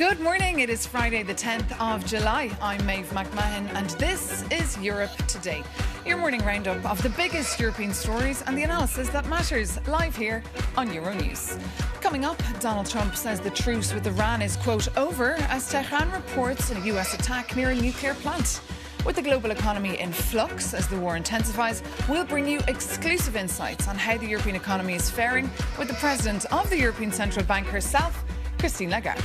Good morning. It is Friday, the 10th of July. I'm Maeve McMahon, and this is Europe Today, your morning roundup of the biggest European stories and the analysis that matters, live here on Euronews. Coming up, Donald Trump says the truce with Iran is, quote, over as Tehran reports a US attack near a nuclear plant. With the global economy in flux as the war intensifies, we'll bring you exclusive insights on how the European economy is faring with the President of the European Central Bank herself, Christine Lagarde.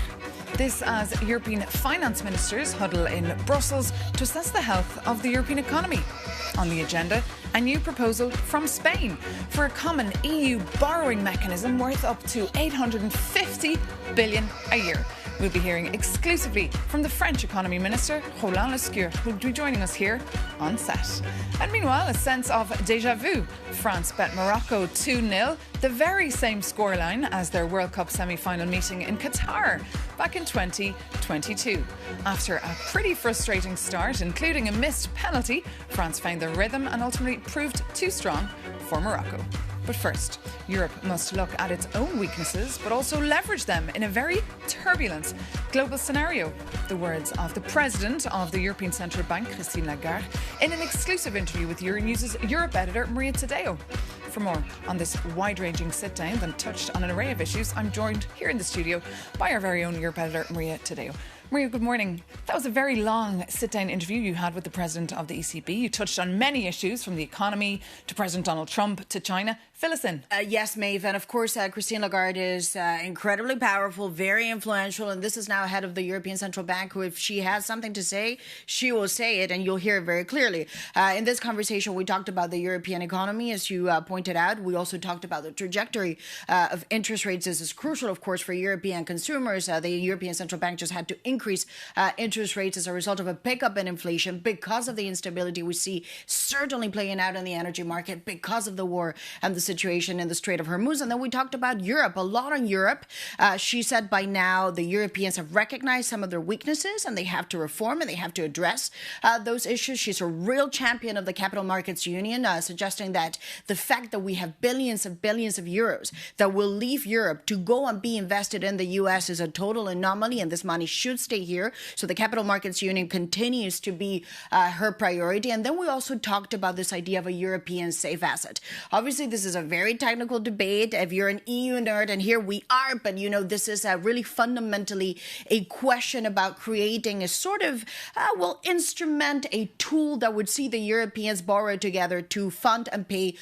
This as European finance ministers huddle in Brussels to assess the health of the European economy. On the agenda, a new proposal from Spain for a common EU borrowing mechanism worth up to 850 billion a year. We'll be hearing exclusively from the French Economy Minister, Roland Lescure, who'll be joining us here on set. And meanwhile, a sense of déjà vu. France bet Morocco 2-0, the very same scoreline as their World Cup semi-final meeting in Qatar back in 2022. After a pretty frustrating start, including a missed penalty, France found their rhythm and ultimately proved too strong for Morocco. But first, Europe must look at its own weaknesses, but also leverage them in a very turbulent global scenario. The words of the President of the European Central Bank, Christine Lagarde, in an exclusive interview with Euronews' Europe editor, Maria Tadeo. For more on this wide-ranging sit-down that touched on an array of issues, I'm joined here in the studio by our very own Europe editor, Maria Tadeo. Maria, good morning. That was a very long sit-down interview you had with the President of the ECB. You touched on many issues, from the economy to President Donald Trump to China. Fill us in. Yes, Maeve. And of course, Christine Lagarde is incredibly powerful, very influential. And this is now head of the European Central Bank, who, if she has something to say, she will say it, and you'll hear it very clearly. In this conversation, we talked about the European economy, as you pointed out. We also talked about the trajectory of interest rates. This is crucial, of course, for European consumers. The European Central Bank just had to increase interest rates as a result of a pickup in inflation because of the instability we see certainly playing out in the energy market, because of the war and the situation in the Strait of Hormuz. And then we talked about Europe, a lot on Europe. She said by now the Europeans have recognized some of their weaknesses and they have to reform and they have to address those issues. She's a real champion of the Capital Markets Union, suggesting that the fact that we have billions of euros that will leave Europe to go and be invested in the US is a total anomaly, and this money should stay here. So the Capital Markets Union continues to be her priority. And then we also talked about this idea of a European safe asset. Obviously, this is a very technical debate. If you're an EU nerd, and here we are, but this is really fundamentally a question about creating a sort of, instrument, a tool that would see the Europeans borrow together to fund and pay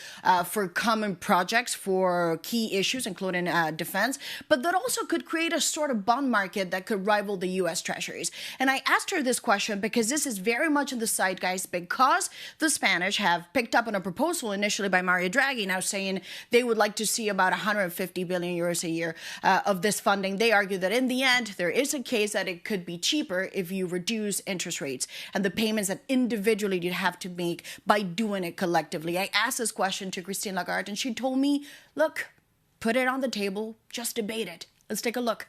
for common projects for key issues, including defense, but that also could create a sort of bond market that could rival the US Treasuries. And I asked her this question because this is very much in the zeitgeist, because the Spanish have picked up on a proposal initially by Mario Draghi, now saying they would like to see about 150 billion euros a year of this funding. They argue that in the end, there is a case that it could be cheaper if you reduce interest rates and the payments that individually you'd have to make by doing it collectively. I asked this question to Christine Lagarde, and she told me, look, put it on the table, just debate it. Let's take a look.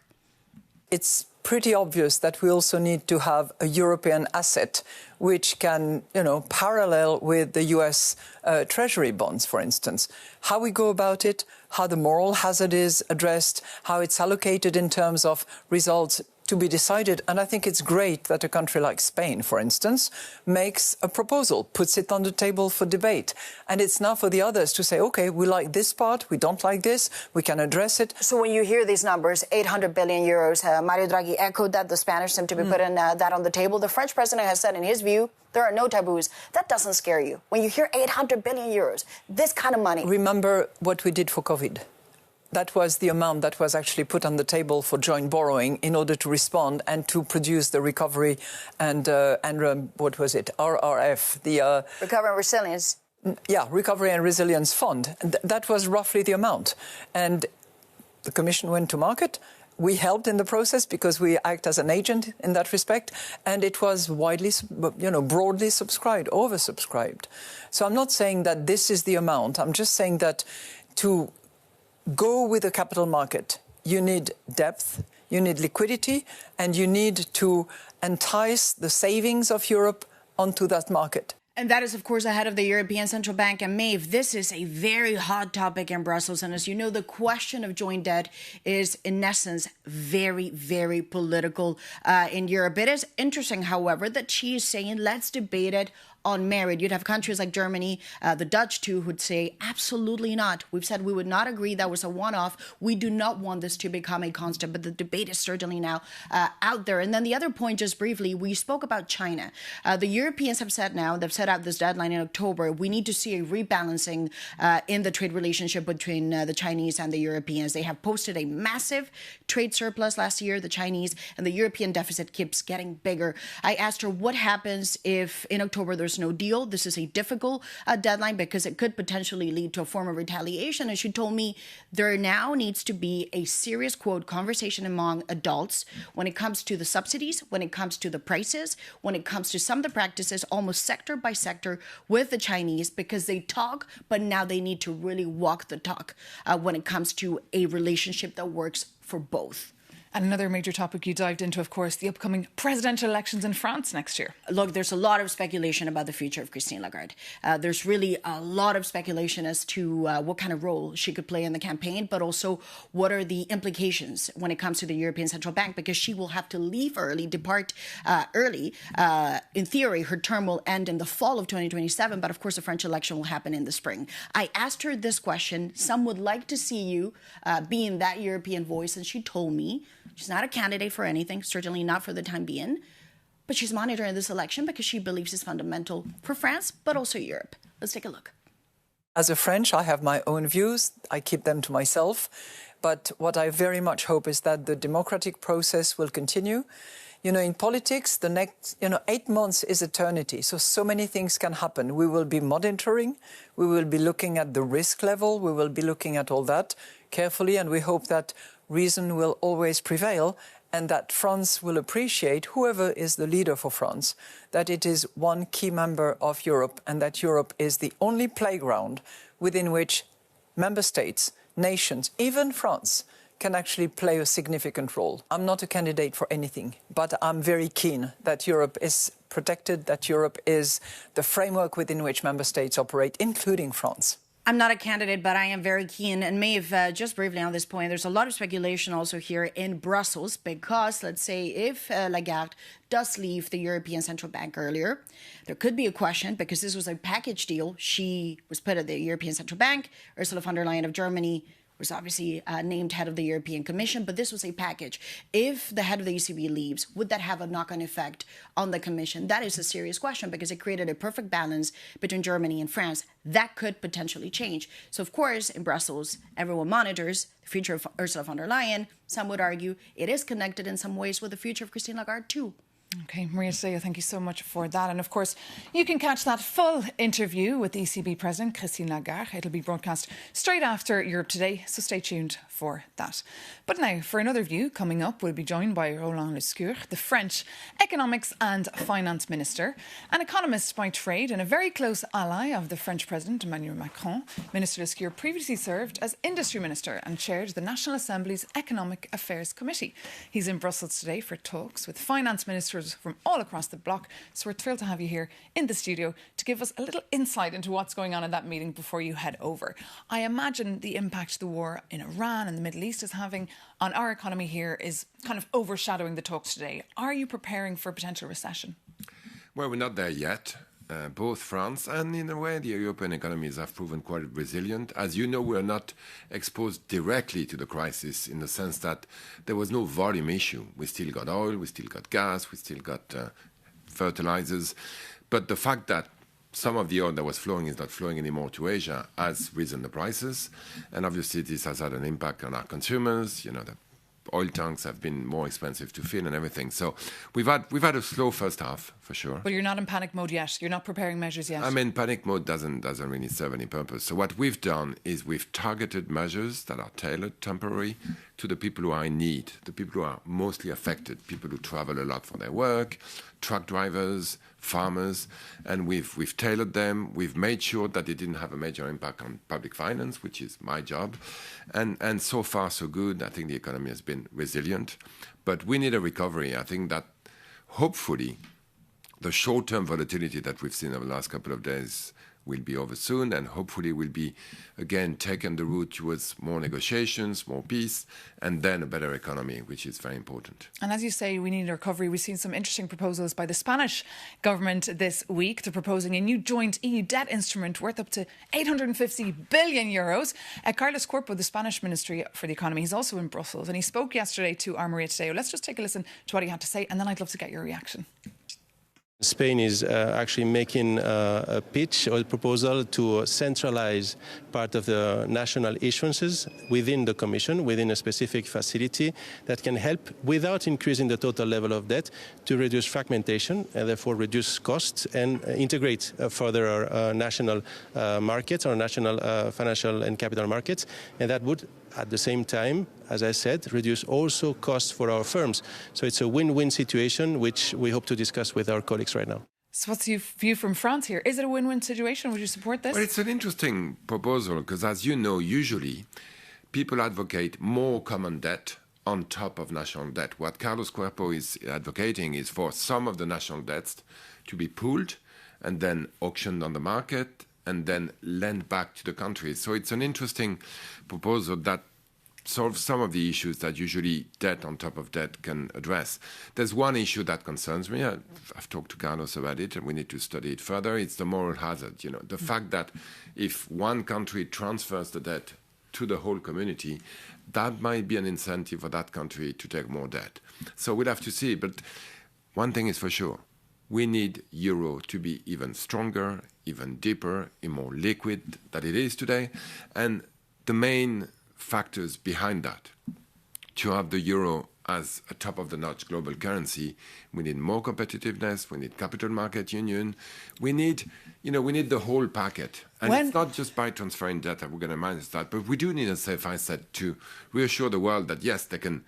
It's pretty obvious that we also need to have a European asset which can, parallel with the US Treasury bonds, for instance. How we go about it, how the moral hazard is addressed, how it's allocated in terms of results to be decided. And I think it's great that a country like Spain, for instance, makes a proposal, puts it on the table for debate. And it's now for the others to say, OK, we like this part, we don't like this, we can address it. So when you hear these numbers, 800 billion euros, Mario Draghi echoed that. The Spanish seem to be putting that on the table. The French president has said, in his view, there are no taboos. That doesn't scare you. When you hear 800 billion euros, this kind of money. Remember what we did for COVID. That was the amount that was actually put on the table for joint borrowing in order to respond and to produce the recovery and what was it? RRF, the Recovery and Resilience. Yeah, Recovery and Resilience Fund. That was roughly the amount. And the Commission went to market. We helped in the process because we act as an agent in that respect. And it was widely, broadly subscribed, oversubscribed. So I'm not saying that this is the amount. I'm just saying that to go with the capital market, you need depth, you need liquidity, and you need to entice the savings of Europe onto that market. And that is, of course, ahead of the European Central Bank. And Maeve, this is a very hot topic in Brussels. And as you know, the question of joint debt is, in essence, very, very political in Europe. It is interesting, however, that she is saying, let's debate it on merit. You'd have countries like Germany, the Dutch too, who'd say, absolutely not. We've said we would not agree. That was a one-off. We do not want this to become a constant, but the debate is certainly now out there. And then the other point, just briefly, we spoke about China. The Europeans have said now, they've set out this deadline in October. We need to see a rebalancing in the trade relationship between the Chinese and the Europeans. They have posted a massive trade surplus last year, the Chinese, and the European deficit keeps getting bigger. I asked her what happens if in October there's no deal. This is a difficult deadline because it could potentially lead to a form of retaliation. And she told me there now needs to be a serious, quote, conversation among adults when it comes to the subsidies, when it comes to the prices, when it comes to some of the practices, almost sector by sector with the Chinese, because they talk, but now they need to really walk the talk when it comes to a relationship that works for both. And another major topic you dived into, of course, the upcoming presidential elections in France next year. Look, there's a lot of speculation about the future of Christine Lagarde. There's really a lot of speculation as to what kind of role she could play in the campaign, but also what are the implications when it comes to the European Central Bank, because she will have to leave early, depart early. In theory, her term will end in the fall of 2027, but of course the French election will happen in the spring. I asked her this question. Some would like to see you being that European voice, and she told me she's not a candidate for anything, certainly not for the time being, but she's monitoring this election because she believes it's fundamental for France, but also Europe. Let's take a look. As a French, I have my own views. I keep them to myself. But what I very much hope is that the democratic process will continue. You know, in politics, the next, 8 months is eternity. So many things can happen. We will be monitoring. We will be looking at the risk level. We will be looking at all that carefully. And we hope that reason will always prevail and that France will appreciate, whoever is the leader for France, that it is one key member of Europe and that Europe is the only playground within which member states, nations, even France, can actually play a significant role. I'm not a candidate for anything, but I'm very keen that Europe is protected, that Europe is the framework within which member states operate, including France. I'm not a candidate, but I am very keen. And Maeve, just briefly on this point, there's a lot of speculation also here in Brussels because, let's say, if Lagarde does leave the European Central Bank earlier, there could be a question because this was a package deal. She was put at the European Central Bank. Ursula von der Leyen of Germany was obviously named head of the European Commission, but this was a package. If the head of the ECB leaves, would that have a knock-on effect on the Commission? That is a serious question because it created a perfect balance between Germany and France. That could potentially change. So, of course, in Brussels, everyone monitors the future of Ursula von der Leyen. Some would argue it is connected in some ways with the future of Christine Lagarde, too. Okay, Maria Steo, thank you so much for that. And of course, you can catch that full interview with the ECB President, Christine Lagarde. It'll be broadcast straight after Europe Today, so stay tuned for that. But now, for another view, coming up, we'll be joined by Roland Lescure, the French Economics and Finance Minister, an economist by trade and a very close ally of the French President, Emmanuel Macron. Minister Lescure previously served as Industry Minister and chaired the National Assembly's Economic Affairs Committee. He's in Brussels today for talks with finance ministers from all across the bloc. So we're thrilled to have you here in the studio to give us a little insight into what's going on in that meeting before you head over. I imagine the impact the war in Iran and the Middle East is having on our economy here is kind of overshadowing the talks today. Are you preparing for a potential recession? Well, we're not there yet. Both France and, in a way, the European economies have proven quite resilient. As you know, we're not exposed directly to the crisis in the sense that there was no volume issue. We still got oil, we still got gas, we still got fertilizers. But the fact that some of the oil that was flowing is not flowing anymore to Asia has risen the prices. And obviously, this has had an impact on our consumers. You know, the oil tanks have been more expensive to fill and everything. So we've had a slow first half, for sure. But you're not in panic mode yet. You're not preparing measures yet. I mean, panic mode doesn't really serve any purpose. So what we've done is we've targeted measures that are tailored, temporary, to the people who are in need, the people who are mostly affected, people who travel a lot for their work, truck drivers, farmers, and we've tailored them. We've made sure that it didn't have a major impact on public finance, which is my job. And so far, so good. I think the economy has been resilient. But we need a recovery. I think that hopefully the short-term volatility that we've seen over the last couple of days will be over soon, and hopefully will be again taken the route towards more negotiations, more peace, and then a better economy, which is very important. And as you say, we need a recovery. We've seen some interesting proposals by the Spanish government this week. They're proposing a new joint EU debt instrument worth up to 850 billion euros. Carlos Corpo, the Spanish Ministry for the Economy, he's also in Brussels, and he spoke yesterday to our Maria Today. Let's just take a listen to what he had to say, and then I'd love to get your reaction. Spain is actually making a pitch or a proposal to centralize part of the national issuances within the Commission, within a specific facility that can help, without increasing the total level of debt, to reduce fragmentation and therefore reduce costs and integrate further our national markets, our national financial and capital markets. And that would, at the same time, as I said, reduce also costs for our firms. So it's a win-win situation, which we hope to discuss with our colleagues right now. So what's your view from France here? Is it a win-win situation? Would you support this? Well, it's an interesting proposal because, as you know, usually people advocate more common debt on top of national debt. What Carlos Cuerpo is advocating is for some of the national debts to be pooled and then auctioned on the market and then lent back to the countries. So it's an interesting proposal that solves some of the issues that usually debt on top of debt can address. There's one issue that concerns me. I've talked to Carlos about it, and we need to study it further. It's the moral hazard. The fact that if one country transfers the debt to the whole community, that might be an incentive for that country to take more debt. So we'll have to see. But one thing is for sure. We need euro to be even stronger, even deeper, and more liquid than it is today. And the main factors behind that, to have the euro as a top-of-the-notch global currency, we need more competitiveness, we need capital market union, we need the whole packet. And it's not just by transferring debt that we're going to manage that, but we do need, as I said, to reassure the world that, yes, they can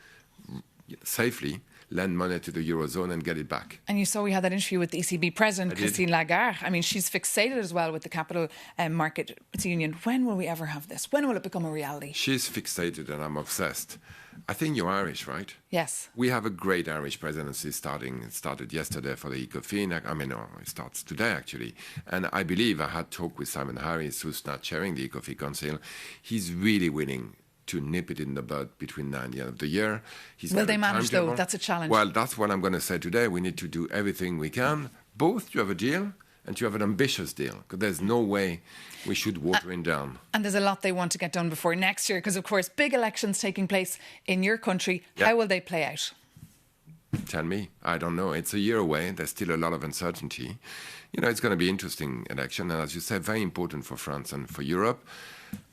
safely lend money to the Eurozone and get it back. And you saw we had that interview with the ECB President, Christine Lagarde. I mean, she's fixated as well with the capital market union. When will we ever have this? When will it become a reality? She's fixated and I'm obsessed. I think you're Irish, right? Yes. We have a great Irish presidency starting. It started yesterday for the ECOFIN. It starts today, actually. And I believe I had talk with Simon Harris, who's not chairing the ECOFIN Council. He's really willing to nip it in the bud between now and the end of the year. Will they manage, though? That's a challenge. Well, that's what I'm going to say today. We need to do everything we can, both to have a deal and to have an ambitious deal, because there's no way we should water it down. And there's a lot they want to get done before next year, because, of course, big elections taking place in your country. Yep. How will they play out? Tell me. I don't know. It's a year away. There's still a lot of uncertainty. It's going to be an interesting election, and as you said, very important for France and for Europe.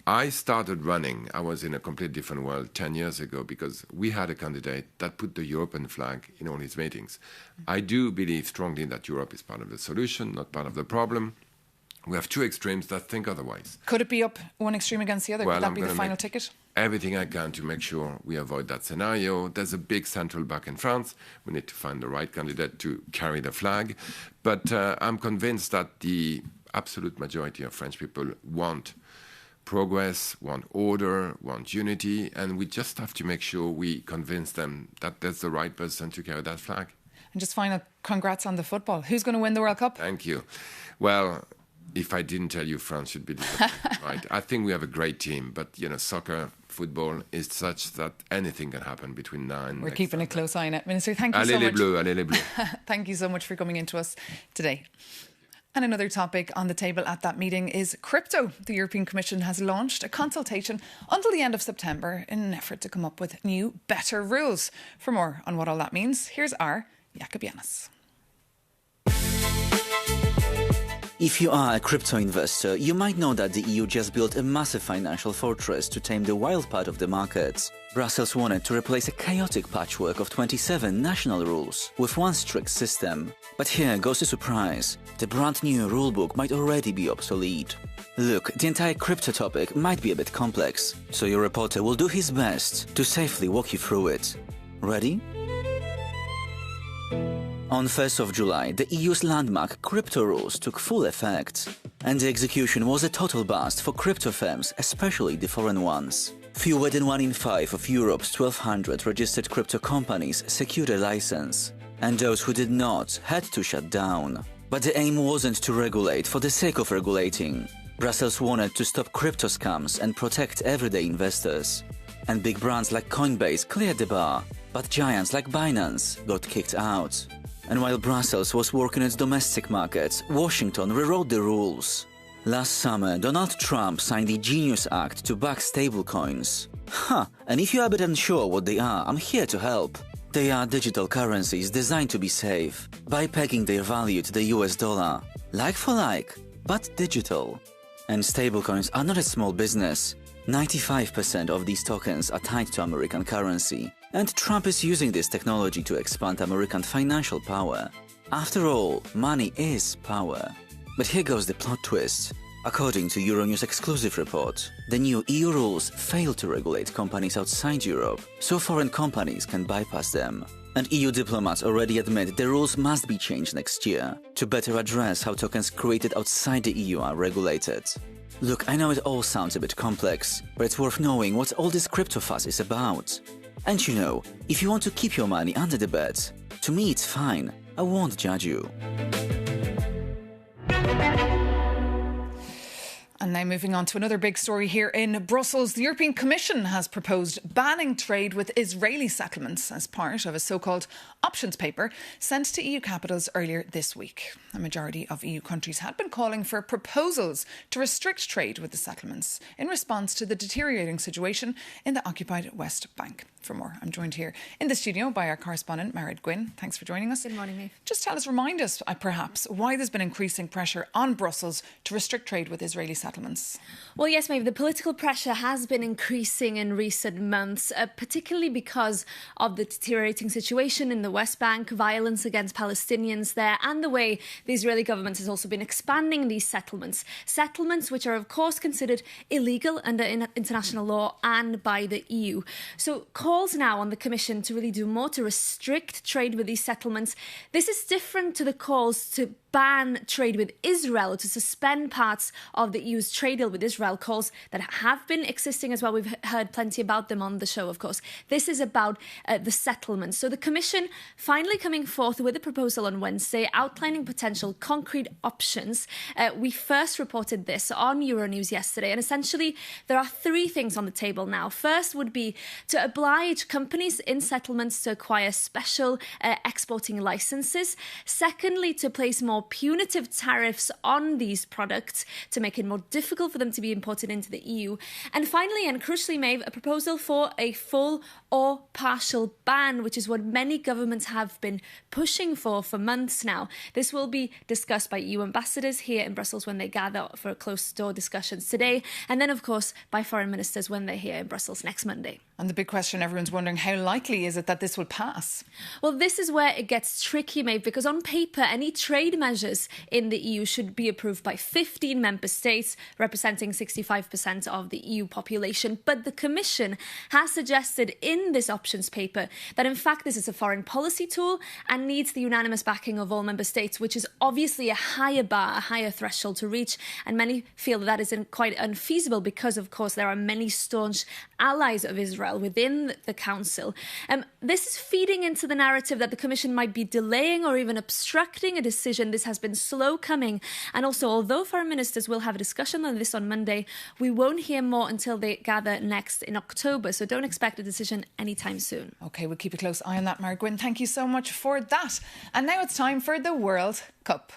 I started running. I was in a completely different world 10 years ago because we had a candidate that put the European flag in all his meetings. I do believe strongly that Europe is part of the solution, not part of the problem. We have two extremes that think otherwise. Could it be up one extreme against the other? Well, Could that be the final ticket? Everything I can to make sure we avoid that scenario. There's a big central bank in France. We need to find the right candidate to carry the flag. But I'm convinced that the absolute majority of French people want progress, want order, want unity, and we just have to make sure we convince them that there's the right person to carry that flag. And just final, congrats on the football. Who's going to win the World Cup? Thank you. Well, if I didn't tell you, France should be disappointed, right? I think we have a great team, but soccer, football is such that anything can happen between now and We're keeping a close eye on it. Minister, thank you so much. Allez les bleus. Thank you so much for coming into us today. And another topic on the table at that meeting is crypto. The European Commission has launched a consultation until the end of September in an effort to come up with new, better rules. For more on what all that means, here's our Jakob Janis. If you are a crypto investor, you might know that the EU just built a massive financial fortress to tame the wild part of the markets. Brussels wanted to replace a chaotic patchwork of 27 national rules with one strict system. But here goes a surprise. The brand new rulebook might already be obsolete. Look, the entire crypto topic might be a bit complex, so your reporter will do his best to safely walk you through it. Ready? On 1st of July, the EU's landmark crypto rules took full effect. And the execution was a total bust for crypto firms, especially the foreign ones. Fewer than 1 in 5 of Europe's 1,200 registered crypto companies secured a license. and those who did not had to shut down. But the aim wasn't to regulate for the sake of regulating. Brussels wanted to stop crypto scams and protect everyday investors. And big brands like Coinbase cleared the bar, but giants like Binance got kicked out. And while Brussels was working its domestic markets, Washington rewrote the rules. Last summer, Donald Trump signed the Genius Act to back stablecoins. And if you are a bit unsure what they are, I'm here to help. They are digital currencies designed to be safe, by pegging their value to the US dollar. Like for like, but digital. And stablecoins are not a small business. 95% of these tokens are tied to American currency. And Trump is using this technology to expand American financial power. After all, money is power. But here goes the plot twist. According to Euronews exclusive report, the new EU rules fail to regulate companies outside Europe, so foreign companies can bypass them. And EU diplomats already admit the rules must be changed next year to better address how tokens created outside the EU are regulated. Look, I know it all sounds a bit complex, but it's worth knowing what all this crypto fuss is about. And you know, if you want to keep your money under the bed, to me it's fine. I won't judge you. And now moving on to another big story here in Brussels. The European Commission has proposed banning trade with Israeli settlements as part of a so-called options paper sent to EU capitals earlier this week. A majority of EU countries had been calling for proposals to restrict trade with the settlements in response to the deteriorating situation in the occupied West Bank. For more, I'm joined here in the studio by our correspondent, Mairead Gwynn. Thanks for joining us. Good morning, Maeve. Just remind us, perhaps, why there's been increasing pressure on Brussels to restrict trade with Israeli settlements. Well, yes, Maeve, the political pressure has been increasing in recent months, particularly because of the deteriorating situation in the West Bank, violence against Palestinians there, and the way the Israeli government has also been expanding these settlements. Settlements which are, of course, considered illegal under international law and by the EU. So calls now on the Commission to really do more to restrict trade with these settlements. This is different to the calls to ban trade with Israel, to suspend parts of the EU's trade deal with Israel, calls that have been existing as well. We've heard plenty about them on the show, of course. This is about the settlements. So the Commission finally coming forth with a proposal on Wednesday outlining potential concrete options. We first reported this on Euronews yesterday, and essentially there are three things on the table now. First would be to oblige companies in settlements to acquire special exporting licenses. Secondly, to place more punitive tariffs on these products to make it more difficult for them to be imported into the EU. And finally, and crucially, Maeve, a proposal for a full or partial ban, which is what many governments have been pushing for months now. This will be discussed by EU ambassadors here in Brussels when they gather for closed-door discussions today, and then, of course, by foreign ministers when they're here in Brussels next Monday. And the big question, everyone's wondering, how likely is it that this will pass? Well, this is where it gets tricky, Maeve, because on paper, any trade measures in the EU should be approved by 15 member states, representing 65% of the EU population. But the Commission has suggested in this options paper that, in fact, this is a foreign policy tool and needs the unanimous backing of all member states, which is obviously a higher bar, a higher threshold to reach. And many feel that is quite unfeasible because, of course, there are many staunch allies of Israel within the Council. This is feeding into the narrative that the Commission might be delaying or even obstructing a decision. This has been slow coming. And also, although foreign ministers will have a discussion on this on Monday, we won't hear more until they gather next in October. So don't expect a decision anytime soon. OK, we'll keep a close eye on that, Mairead Gwynn. Thank you so much for that. And now it's time for the World Cup.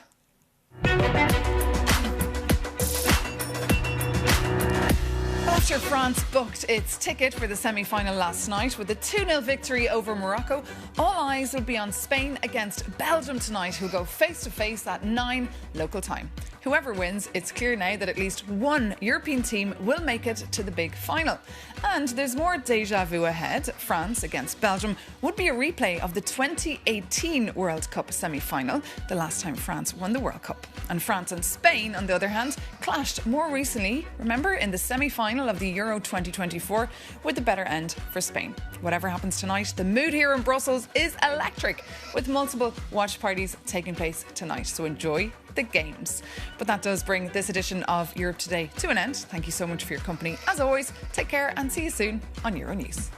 After France booked its ticket for the semi-final last night with a 2-0 victory over Morocco, all eyes will be on Spain against Belgium tonight, who'll go face-to-face at 9 local time. Whoever wins, it's clear now that at least one European team will make it to the big final. And there's more déjà vu ahead. France against Belgium would be a replay of the 2018 World Cup semi-final, the last time France won the World Cup. And France and Spain, on the other hand, clashed more recently, remember, in the semi-final of the Euro 2024, with the better end for Spain. Whatever happens tonight, the mood here in Brussels is electric, with multiple watch parties taking place tonight. So enjoy the games. But that does bring this edition of Europe Today to an end. Thank you so much for your company. As always, take care and see you soon on Euronews.